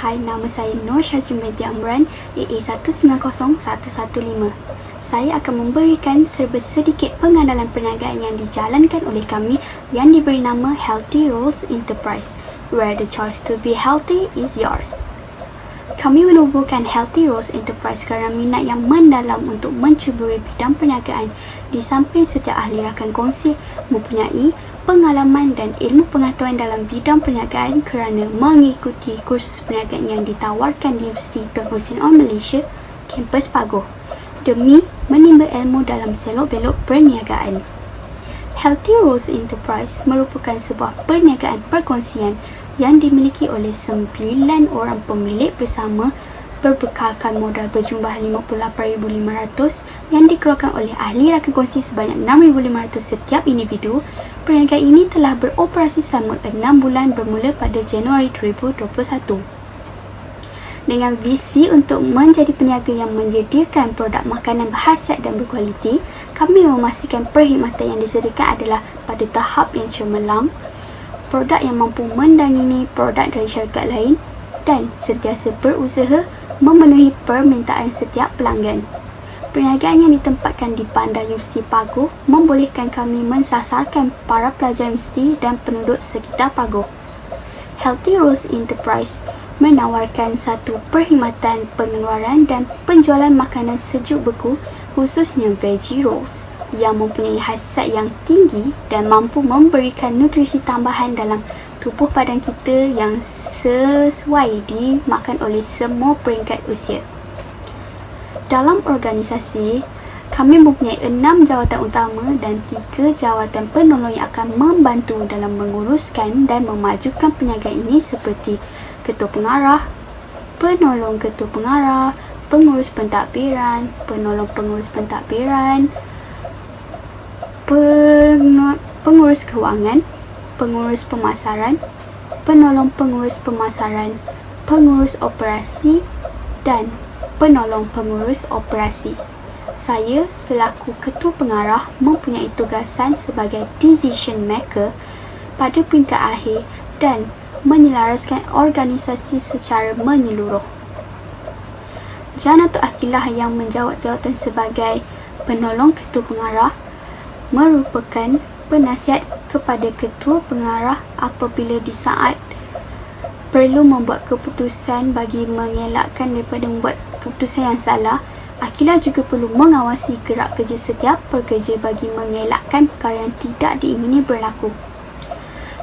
Hai, nama saya Nur Syazrin binti Amran, AA 190115. Saya akan memberikan serba sedikit pengandalan perniagaan yang dijalankan oleh kami yang diberi nama Healthy Rose Enterprise, where the choice to be healthy is yours. Kami menubuhkan Healthy Rose Enterprise kerana minat yang mendalam untuk mencuburi bidang perniagaan di samping setiap ahli rakan kongsi mempunyai pengalaman dan ilmu pengetahuan dalam bidang perniagaan kerana mengikuti kursus perniagaan yang ditawarkan di Universiti Tun Hussein On Malaysia, kampus Pagoh, demi menimba ilmu dalam selok-belok perniagaan. Healthy Rose Enterprise merupakan sebuah perniagaan perkongsian yang dimiliki oleh 9 orang pemilik bersama berbekalkan modal berjumlah 58,500 yang dikeluarkan oleh ahli rakan kongsi sebanyak 6,500 setiap individu. Perniagaan ini telah beroperasi selama 6 bulan bermula pada Januari 2021. Dengan visi untuk menjadi peniaga yang menyediakan produk makanan berkhasiat dan berkualiti, kami memastikan perkhidmatan yang disediakan adalah pada tahap yang cemerlang, produk yang mampu mendandingi produk dari syarikat lain dan sentiasa berusaha memenuhi permintaan setiap pelanggan. Perniagaan yang ditempatkan di Bandar Universiti Pagoh membolehkan kami mensasarkan para pelajar universiti dan penduduk sekitar Pagoh. Healthy Rose Enterprise menawarkan satu perkhidmatan pengeluaran dan penjualan makanan sejuk beku, khususnya veggie rolls, yang mempunyai khasiat yang tinggi dan mampu memberikan nutrisi tambahan dalam tubuh badan kita yang sesuai dimakan oleh semua peringkat usia. Dalam organisasi, kami mempunyai 6 jawatan utama dan 3 jawatan penolong yang akan membantu dalam menguruskan dan memajukan perniagaan ini seperti Ketua Pengarah, Penolong Ketua Pengarah, Pengurus Pentadbiran, Penolong Pengurus Pentadbiran, Pengurus Kewangan, Pengurus Pemasaran, Penolong Pengurus Pemasaran, Pengurus Operasi dan Penolong Pengurus Operasi. Saya selaku Ketua Pengarah mempunyai tugasan sebagai decision maker pada peringkat akhir dan menyelaraskan organisasi secara menyeluruh. Janatul Akilah yang menjawat jawatan sebagai Penolong Ketua Pengarah merupakan penasihat kepada Ketua Pengarah apabila di saat perlu membuat keputusan bagi mengelakkan daripada membuat keputusan yang salah. Akilah juga perlu mengawasi gerak kerja setiap pekerja bagi mengelakkan perkara yang tidak diingini berlaku.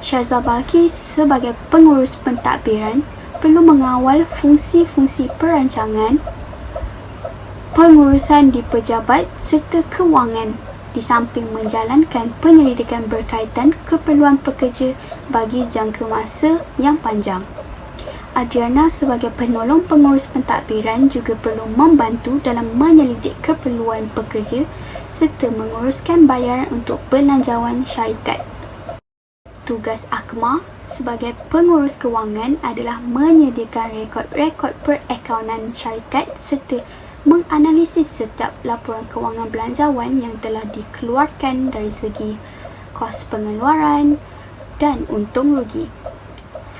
Syazah Balkis sebagai pengurus pentadbiran perlu mengawal fungsi-fungsi perancangan, pengurusan di pejabat serta kewangan di samping menjalankan penyelidikan berkaitan keperluan pekerja bagi jangka masa yang panjang. Adriana sebagai penolong pengurus pentadbiran juga perlu membantu dalam menyelidik keperluan pekerja serta menguruskan bayaran untuk belanjawan syarikat. Tugas Akmal sebagai pengurus kewangan adalah menyediakan rekod-rekod perakaunan syarikat serta menganalisis setiap laporan kewangan belanjawan yang telah dikeluarkan dari segi kos pengeluaran dan untung rugi.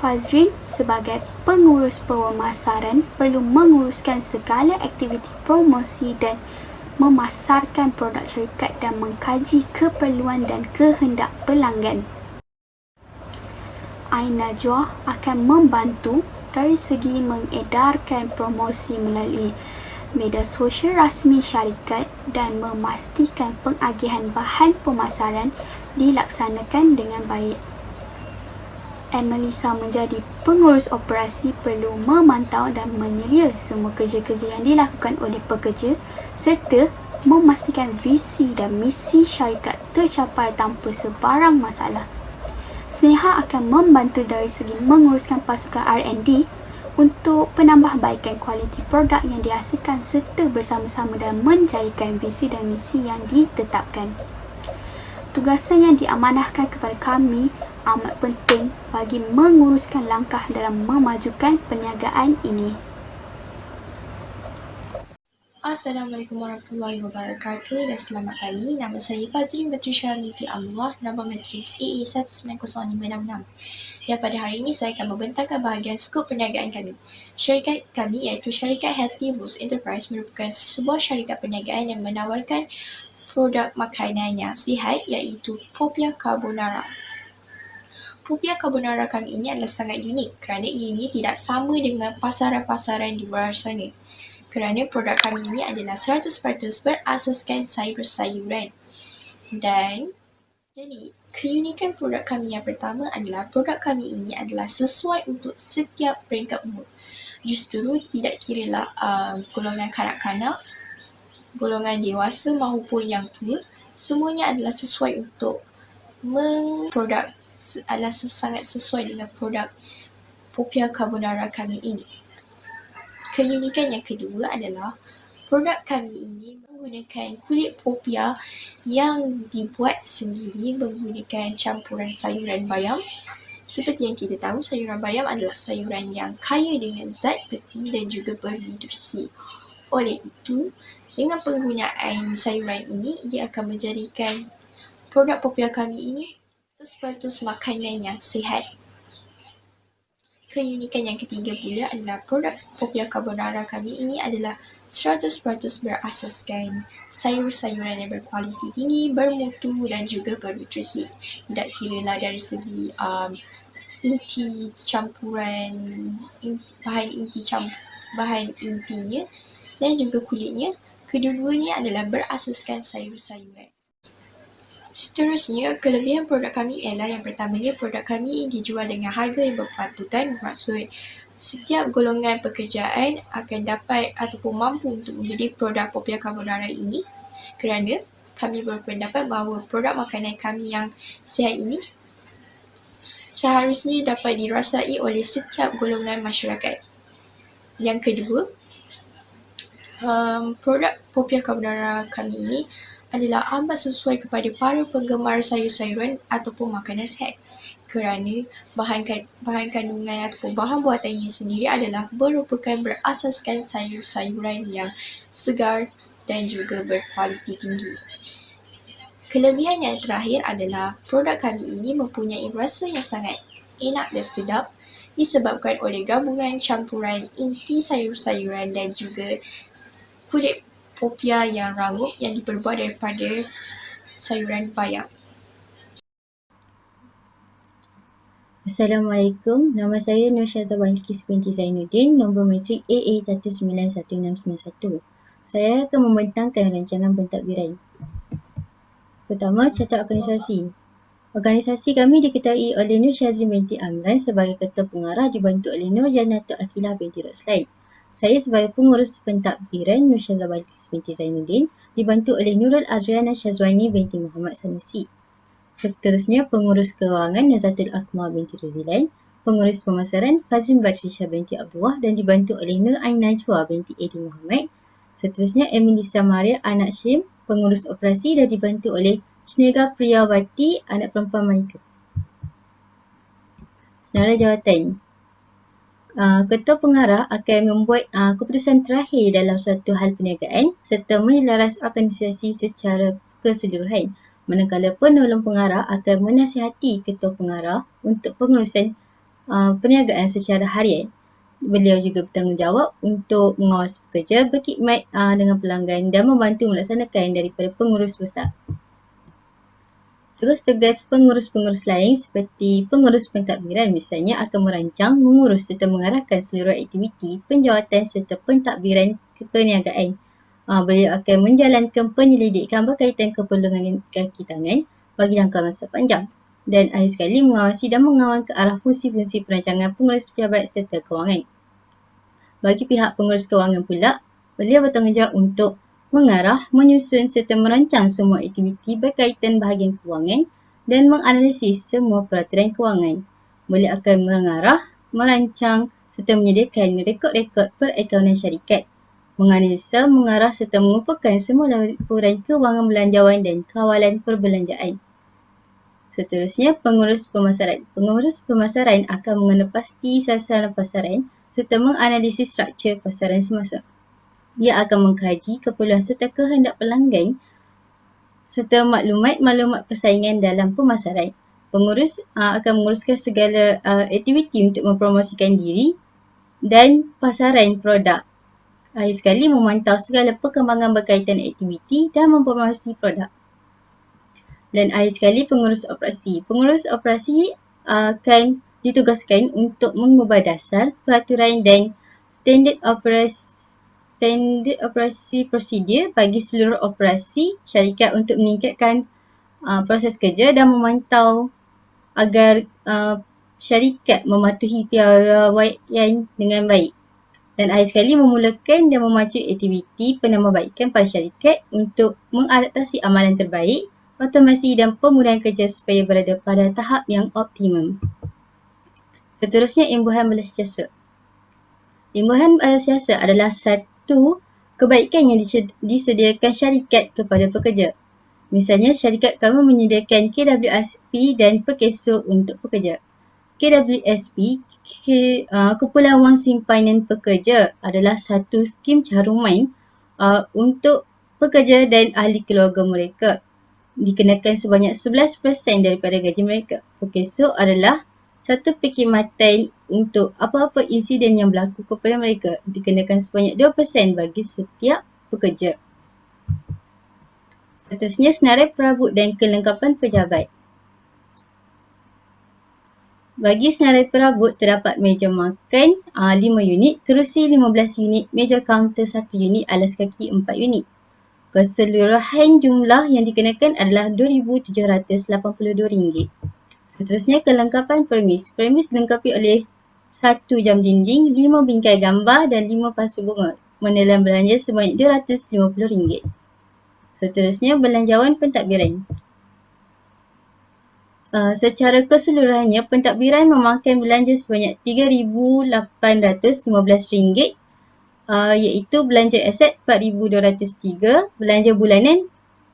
Fazrin sebagai pengurus pemasaran perlu menguruskan segala aktiviti promosi dan memasarkan produk syarikat dan mengkaji keperluan dan kehendak pelanggan. Ain Najwa akan membantu dari segi mengedarkan promosi melalui media sosial rasmi syarikat dan memastikan pengagihan bahan pemasaran dilaksanakan dengan baik. Melissa menjadi pengurus operasi perlu memantau dan menyelia semua kerja-kerja yang dilakukan oleh pekerja serta memastikan visi dan misi syarikat tercapai tanpa sebarang masalah. Sneha akan membantu dari segi menguruskan pasukan R&D untuk penambahbaikan kualiti produk yang dihasilkan serta bersama-sama dalam menjayakan visi dan misi yang ditetapkan. Tugasan yang diamanahkan kepada kami amat penting bagi menguruskan langkah dalam memajukan perniagaan ini. Assalamualaikum warahmatullahi wabarakatuh dan selamat pagi. Nama saya Fazrin Batrisha binti Abdullah, nama matris AA 190566. Dan pada hari ini saya akan membentangkan bahagian skop perniagaan kami. Syarikat kami iaitu syarikat Healthy Roots Enterprise merupakan sebuah syarikat perniagaan yang menawarkan produk makanan yang sihat iaitu Popia Carbonara. Popia Carbonara kami ini adalah sangat unik kerana ini tidak sama dengan pasaran-pasaran di luar sana. Kerana produk kami ini adalah 100% berasaskan sayur-sayuran. Dan jadi, keunikan produk kami yang pertama adalah produk kami ini adalah sesuai untuk setiap peringkat umur. Justru tidak kiralah golongan kanak-kanak, golongan dewasa maupun yang tua, semuanya adalah sesuai untuk adalah sangat sesuai dengan produk Popia Carbonara kami ini. Keunikan yang kedua adalah produk kami ini menggunakan kulit popia yang dibuat sendiri menggunakan campuran sayuran bayam. Seperti yang kita tahu, sayuran bayam adalah sayuran yang kaya dengan zat besi dan juga bernutrisi. Oleh itu, dengan penggunaan sayuran ini, dia akan menjadikan produk popia kami ini 100% makanan yang sihat. Keunikan yang ketiga pula adalah produk Popia Carbonara kami ini adalah 100% berasaskan sayur-sayuran yang berkualiti tinggi, bermutu dan juga bernutrisi. Tidak kiralah dari segi inti campuran, bahan intinya dan juga kulitnya, kedua-duanya adalah berasaskan sayur-sayuran. Seterusnya, kelebihan produk kami ialah yang pertamanya, produk kami dijual dengan harga yang berpatutan, bermaksud setiap golongan pekerjaan akan dapat ataupun mampu untuk membeli produk Popia Carbonara ini kerana kami berpendapat bahawa produk makanan kami yang sihat ini seharusnya dapat dirasai oleh setiap golongan masyarakat. Yang kedua, produk Popia Carbonara kami ini adalah amat sesuai kepada para penggemar sayur-sayuran ataupun makanan sihat kerana bahan kandungan ataupun bahan buatannya sendiri adalah merupakan berasaskan sayur-sayuran yang segar dan juga berkualiti tinggi. Kelebihan yang terakhir adalah produk kami ini mempunyai rasa yang sangat enak dan sedap disebabkan oleh gabungan campuran inti sayur-sayuran dan juga kulit popia yang rangup yang diperbuat daripada sayuran bayam. Assalamualaikum, nama saya Nur Syazah Balkis binti Zainuddin, nombor matrik AA191691. Saya akan membentangkan rancangan pentadbiran. Pertama, catat organisasi. Organisasi kami diketahui oleh Nur Syazrin binti Amran sebagai Ketua Pengarah dibantu oleh Nur Janatul Akilah binti Roslain. Saya sebagai pengurus pentadbiran Nur Syazah Balkis binti Zainuddin dibantu oleh Nurul Adriana Syazwani binti Muhammad Sanusi. Seterusnya, pengurus kewangan Nazatul Akmal binti Razilan, pengurus pemasaran Fazin Batrisha binti Abdullah dan dibantu oleh Nur Ain Najwa binti Edi Muhammad. Seterusnya, Emilisa Maria anak Syim, pengurus operasi dan dibantu oleh Snega Priyawati anak perempuan mereka. Senara jawatan. Ketua pengarah akan membuat keputusan terakhir dalam suatu hal perniagaan serta menyelaras organisasi secara keseluruhan. Manakala penolong pengarah akan menasihati ketua pengarah untuk pengurusan perniagaan secara harian. Beliau juga bertanggungjawab untuk mengawasi pekerja, berkhidmat dengan pelanggan dan membantu melaksanakan daripada pengurus besar. Tugas-tugas pengurus-pengurus lain seperti pengurus pentadbiran misalnya akan merancang, mengurus serta mengarahkan seluruh aktiviti penjawatan serta pentadbiran perniagaan. Beliau akan menjalankan penyelidikan berkaitan keperluan kaki tangan bagi jangka masa panjang dan akhir sekali mengawasi dan mengawal ke arah fungsi-fungsi perancangan pengurus pejabat serta kewangan. Bagi pihak pengurus kewangan pula, beliau bertanggungjawab untuk mengarah, menyusun serta merancang semua aktiviti berkaitan bahagian kewangan dan menganalisis semua peraturan kewangan. Beliau akan mengarah, merancang serta menyediakan rekod-rekod perakaunan syarikat, menganalisa, mengarah serta mengumpulkan semua laporan kewangan belanjawan dan kawalan perbelanjaan. Seterusnya, pengurus pemasaran. Pengurus pemasaran akan mengenal pasti sasaran pasaran serta menganalisis struktur pasaran semasa. Ia akan mengkaji keperluan serta kehendak pelanggan serta maklumat-maklumat persaingan dalam pemasaran. Pengurus akan menguruskan segala aktiviti untuk mempromosikan diri dan pasaran produk. Akhir sekali, memantau segala perkembangan berkaitan aktiviti dan mempromosi produk. Dan akhir sekali, pengurus operasi. Pengurus operasi akan ditugaskan untuk mengubah dasar, peraturan dan standard operasi prosedur bagi seluruh operasi syarikat untuk meningkatkan proses kerja dan memantau agar syarikat mematuhi piawaian dengan baik. Dan akhir sekali, memulakan dan memacu aktiviti penambahbaikan pada syarikat untuk mengadaptasi amalan terbaik, otomasi dan pemudahan kerja supaya berada pada tahap yang optimum. Seterusnya, imbuhan balas jasa. Imbuhan balas jasa adalah satu kebaikan yang disediakan syarikat kepada pekerja. Misalnya, syarikat kamu menyediakan KWSP dan Perkeso untuk pekerja. KWSP, Kumpulan Wang Simpanan Pekerja, adalah satu skim caruman untuk pekerja dan ahli keluarga mereka. Dikenakan sebanyak 11% daripada gaji mereka. Perkeso adalah satu perkhidmatan untuk apa-apa insiden yang berlaku kepada mereka. Dikenakan sebanyak 2% bagi setiap pekerja. Seterusnya, senarai perabot dan kelengkapan pejabat. Bagi senarai perabot, terdapat meja makan 5 unit, kerusi 15 unit, meja kaunter 1 unit, alas kaki 4 unit. Keseluruhan jumlah yang dikenakan adalah RM2,782. Seterusnya, kelengkapan premis. Premis dilengkapi oleh 1 jam dinding, 5 bingkai gambar dan 5 pasu bunga. Menelan belanja sebanyak RM250. Seterusnya, belanjawan pentadbiran. Secara keseluruhannya, pentadbiran memakan belanja sebanyak RM3,815, iaitu belanja aset RM4,203, belanja bulanan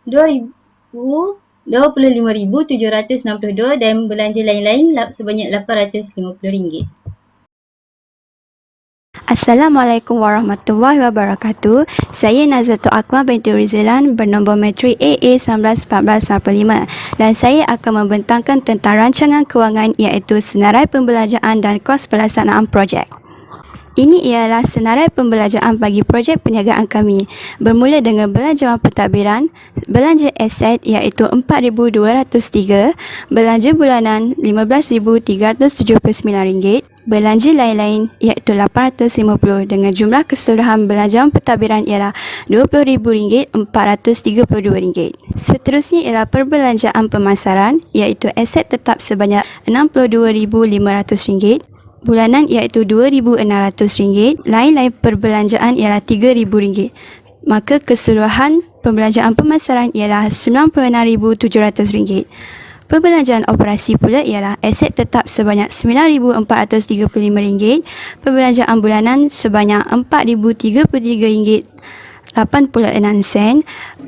RM25,762 dan belanja lain-lain sebanyak RM850. Assalamualaikum warahmatullahi wabarakatuh. Saya Nazratul Akmal binti Rizalan bernombor matrik AA 191495 dan saya akan membentangkan tentang rancangan kewangan iaitu senarai pembelajaan dan kos pelaksanaan projek. Ini ialah senarai pembelajaan bagi projek perniagaan kami. Bermula dengan belanjawan pentadbiran, belanja aset iaitu RM4,203, belanja bulanan RM15,379, belanja lain-lain iaitu RM850 dengan jumlah keseluruhan belanjawan pentadbiran ialah RM20,432. Seterusnya ialah perbelanjaan pemasaran iaitu aset tetap sebanyak RM62,500, bulanan iaitu RM2,600, lain-lain perbelanjaan ialah RM3,000. Maka keseluruhan pembelanjaan pemasaran ialah RM96,700. Perbelanjaan operasi pula ialah aset tetap sebanyak RM9,435, perbelanjaan bulanan sebanyak RM4,033.86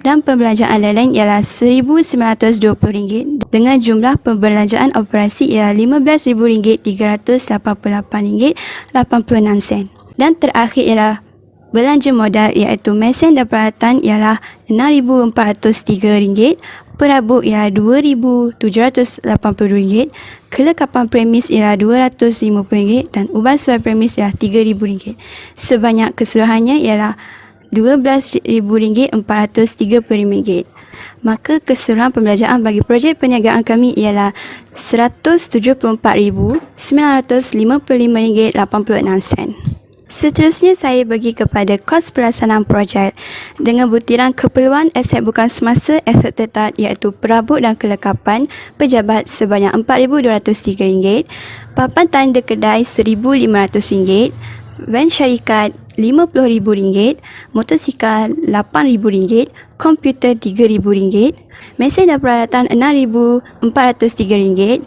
dan perbelanjaan lain-lain ialah RM1,920 dengan jumlah perbelanjaan operasi ialah RM15,388.86. Dan terakhir ialah belanja modal iaitu mesin dan peralatan ialah RM6,403, perabot ialah RM2,782, kelengkapan premis ialah RM250 dan ubah suai premis ialah RM3,000. Sebanyak keseluruhannya ialah RM12,435. Maka keseluruhan pembelajaran bagi projek perniagaan kami ialah RM174,955.86. Seterusnya saya bagi kepada kos pelaksanaan projek dengan butiran keperluan aset bukan semasa aset tetap iaitu perabot dan kelengkapan pejabat sebanyak RM4,203, papan tanda kedai RM1,500, van syarikat RM50,000, motosikal RM8,000, komputer RM3,000, mesin dan peralatan RM6,403,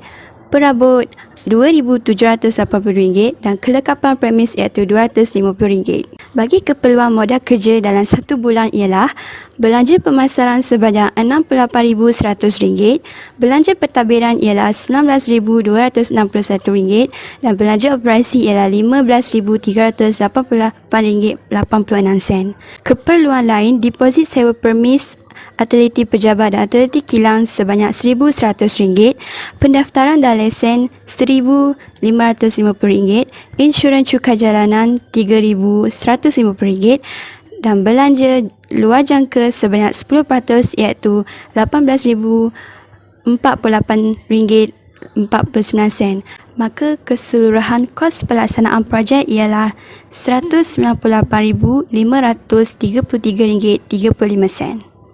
perabot RM2,782 dan kelengkapan premis iaitu RM250. Bagi keperluan modal kerja dalam 1 bulan ialah belanja pemasaran sebanyak RM68,100, belanja pentadbiran ialah RM19,261 dan belanja operasi ialah RM15,388.86. Keperluan lain, deposit sewa permis Atletiki pejabat dan atletiki kilang sebanyak RM1,100, pendaftaran dan lesen RM1,550, insurans cukai jalanan RM3,150 dan belanja luar jangka sebanyak 10% iaitu RM18,48.49. Maka keseluruhan kos pelaksanaan projek ialah RM198,533.35.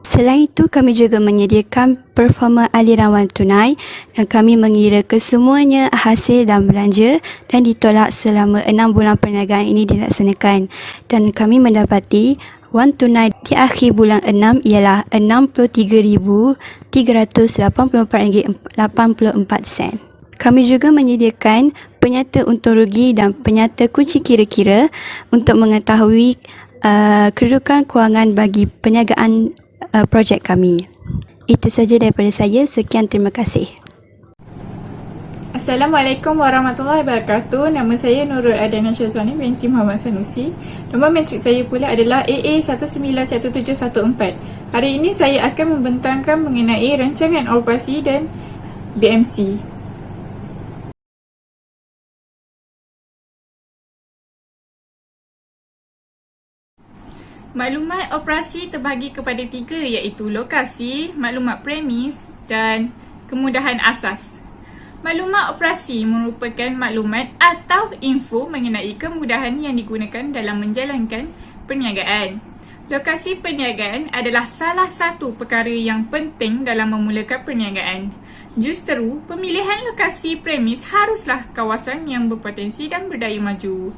Selain itu, kami juga menyediakan performa aliran wang tunai dan kami mengira kesemuanya hasil dan belanja dan ditolak selama 6 bulan perniagaan ini dilaksanakan. Dan kami mendapati wang tunai di akhir bulan 6 ialah RM63,384.84. Kami juga menyediakan penyata untung rugi dan penyata kunci kira-kira untuk mengetahui kedudukan kewangan bagi perniagaan projek kami. Itu saja daripada saya. Sekian, terima kasih. Assalamualaikum warahmatullahi wabarakatuh. Nama saya Nurul Adana Syazwani binti Muhammad Sanusi. Nombor matrik saya pula adalah AA191714. Hari ini saya akan membentangkan mengenai rancangan operasi dan BMC. Maklumat operasi terbahagi kepada 3 iaitu lokasi, maklumat premis dan kemudahan asas. Maklumat operasi merupakan maklumat atau info mengenai kemudahan yang digunakan dalam menjalankan perniagaan. Lokasi perniagaan adalah salah satu perkara yang penting dalam memulakan perniagaan. Justeru, pemilihan lokasi premis haruslah kawasan yang berpotensi dan berdaya maju.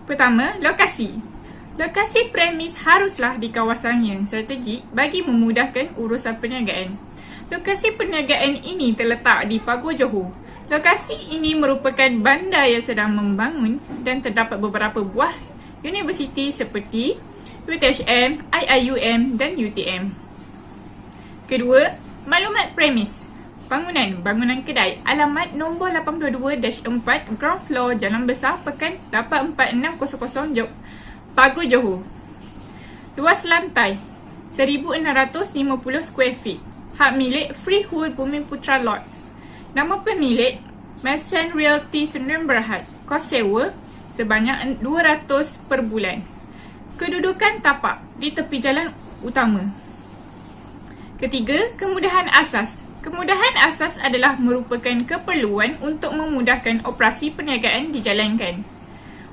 Pertama, lokasi. Lokasi premis haruslah di kawasan yang strategik bagi memudahkan urusan perniagaan. Lokasi perniagaan ini terletak di Pagur Johor. Lokasi ini merupakan bandar yang sedang membangun dan terdapat beberapa buah universiti seperti UTHM, IIUM dan UTM. Kedua, maklumat premis. Bangunan kedai. Alamat nombor 822-4 ground floor Jalan Besar Pekan 84600 Pagur Johor. Luas lantai 1650 square feet. Hak milik Freehold Bumi Putra Lot. Nama pemilik Mason Realty Sdn Bhd. Kos sewa sebanyak 200 per bulan. Kedudukan tapak di tepi jalan utama. Ketiga, kemudahan asas. Kemudahan asas adalah merupakan keperluan untuk memudahkan operasi perniagaan dijalankan.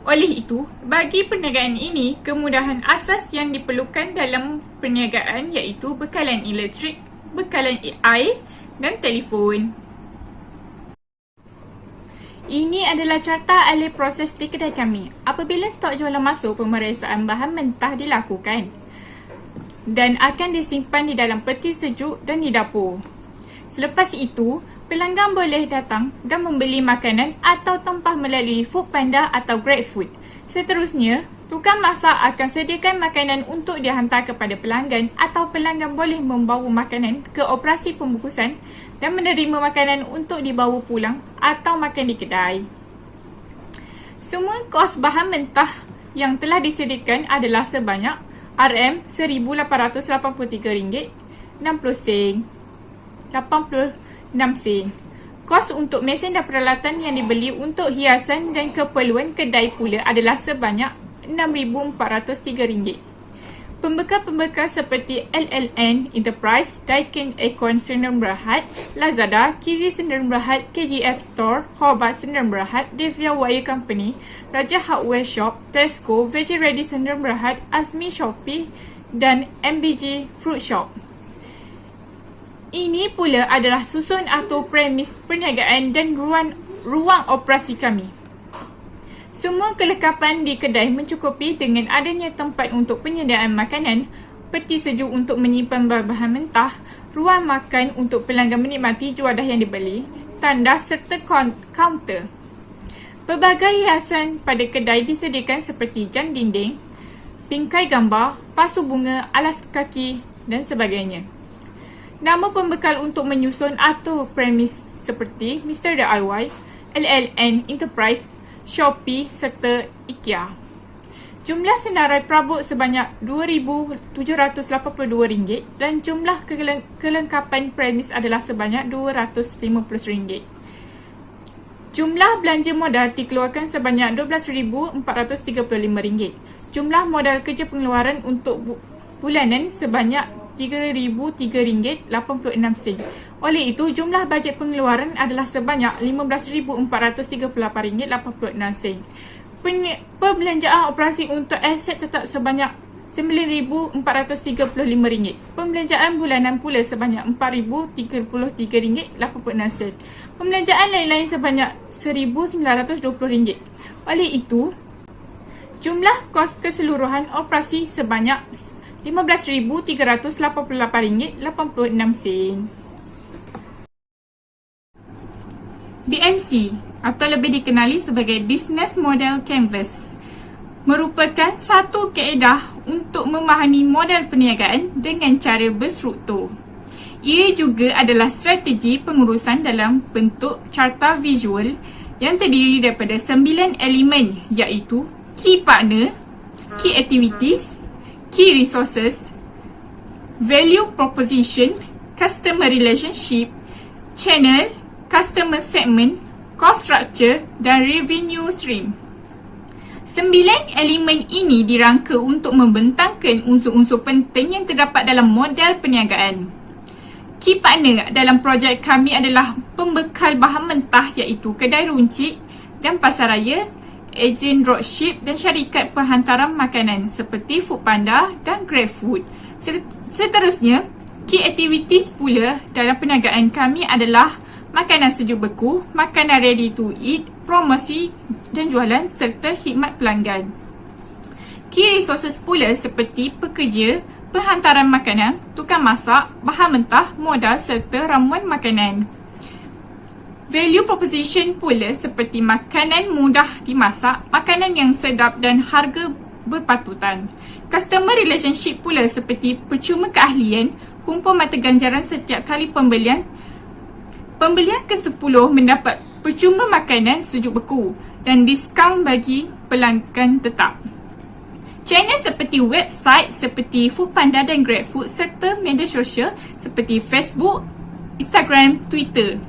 Oleh itu, bagi perniagaan ini, kemudahan asas yang diperlukan dalam perniagaan iaitu bekalan elektrik, bekalan air dan telefon. Ini adalah carta alih proses di kedai kami. Apabila stok jualan masuk, pemeriksaan bahan mentah dilakukan dan akan disimpan di dalam peti sejuk dan di dapur. Selepas itu, pelanggan boleh datang dan membeli makanan atau tempah melalui Foodpanda atau GrabFood. Seterusnya, tukang masak akan sediakan makanan untuk dihantar kepada pelanggan atau pelanggan boleh membawa makanan ke operasi pembungkusan dan menerima makanan untuk dibawa pulang atau makan di kedai. Semua kos bahan mentah yang telah disediakan adalah sebanyak RM1,883.60. 86 sen. Kos untuk mesin dan peralatan yang dibeli untuk hiasan dan keperluan kedai pula adalah sebanyak RM6,403. Pembekal-pembekal seperti LLN Enterprise, Daikin Econ Sdn Bhd, Lazada, Kizi Sdn Bhd, KGF Store, Horbat Sdn Bhd, Devia Wire Company, Raja Hardware Shop, Tesco, Veggie Ready Sdn Bhd, Azmi Shopee dan MBG Fruit Shop. Ini pula adalah susun atau premis perniagaan dan ruang operasi kami. Semua kelengkapan di kedai mencukupi dengan adanya tempat untuk penyediaan makanan, peti sejuk untuk menyimpan bahan mentah, ruang makan untuk pelanggan menikmati juadah yang dibeli, tandas serta kaunter. Pelbagai hiasan pada kedai disediakan seperti jam dinding, bingkai gambar, pasu bunga, alas kaki dan sebagainya. Nama pembekal untuk menyusun atau premis seperti Mr. DIY, LLN Enterprise, Shopee serta IKEA. Jumlah senarai perabot sebanyak RM2,782 dan jumlah kelengkapan premis adalah sebanyak RM250. Jumlah belanja modal dikeluarkan sebanyak RM12,435. Jumlah modal kerja pengeluaran untuk bulanan sebanyak RM3,003.86. Oleh itu, jumlah bajet pengeluaran adalah sebanyak RM15,438.86. Perbelanjaan operasi untuk aset tetap sebanyak RM9,435. Pembelanjaan bulanan pula sebanyak RM4,033.86. Pembelanjaan lain-lain sebanyak RM1,920. Oleh itu, jumlah kos keseluruhan operasi sebanyak RM15,388.86. BMC atau lebih dikenali sebagai Business Model Canvas merupakan satu kaedah untuk memahami model perniagaan dengan cara berstruktur. Ia juga adalah strategi pengurusan dalam bentuk carta visual yang terdiri daripada 9 elemen, iaitu Key Partner, Key Activities, Key Resources, Value Proposition, Customer Relationship, Channel, Customer Segment, Cost Structure dan Revenue Stream. 9 elemen ini dirangka untuk membentangkan unsur-unsur penting yang terdapat dalam model perniagaan. Key partner dalam projek kami adalah pembekal bahan mentah iaitu kedai runcit dan pasaraya, ejen dropship dan syarikat penghantaran makanan seperti Foodpanda dan GrabFood. Seterusnya, key activities pula dalam perniagaan kami adalah makanan sejuk beku, makanan ready to eat, promosi dan jualan serta khidmat pelanggan. Key resources pula seperti pekerja, penghantaran makanan, tukang masak, bahan mentah, modal serta ramuan makanan. Value proposition pula seperti makanan mudah dimasak, makanan yang sedap dan harga berpatutan. Customer relationship pula seperti percuma keahlian, kumpul mata ganjaran setiap kali pembelian. Pembelian ke-10 mendapat percuma makanan sejuk beku dan diskaun bagi pelanggan tetap. Channel seperti website seperti Foodpanda dan GrabFood serta media sosial seperti Facebook, Instagram, Twitter.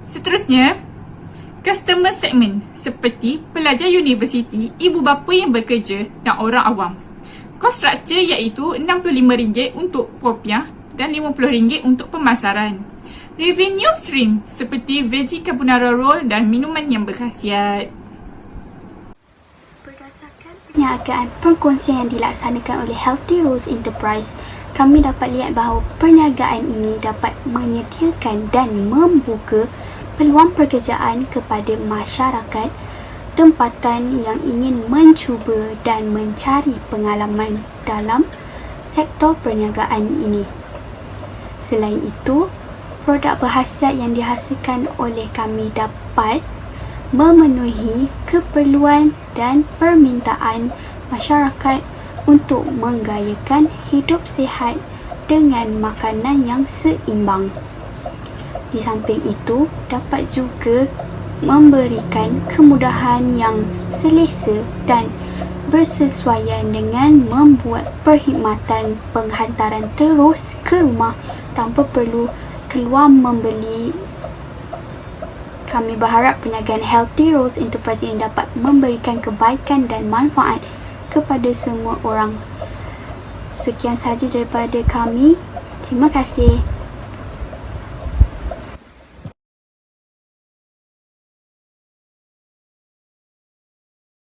Seterusnya, customer segment seperti pelajar universiti, ibu bapa yang bekerja dan orang awam. Cost structure iaitu RM65 untuk kopiah dan RM50 untuk pemasaran. Revenue stream seperti veggie carbonara roll dan minuman yang berkhasiat. Berdasarkan perniagaan perkongsian yang dilaksanakan oleh Healthy Rose Enterprise, kami dapat lihat bahawa perniagaan ini dapat menyediakan dan membuka peluang pekerjaan kepada masyarakat tempatan yang ingin mencuba dan mencari pengalaman dalam sektor perniagaan ini. Selain itu, produk berkhasiat yang dihasilkan oleh kami dapat memenuhi keperluan dan permintaan masyarakat untuk menggayakan hidup sihat dengan makanan yang seimbang. Di samping itu, dapat juga memberikan kemudahan yang selesa dan bersesuaian dengan membuat perkhidmatan penghantaran terus ke rumah tanpa perlu keluar membeli. Kami berharap perniagaan Healthy Rose Enterprise ini dapat memberikan kebaikan dan manfaat kepada semua orang. Sekian sahaja daripada kami. Terima kasih.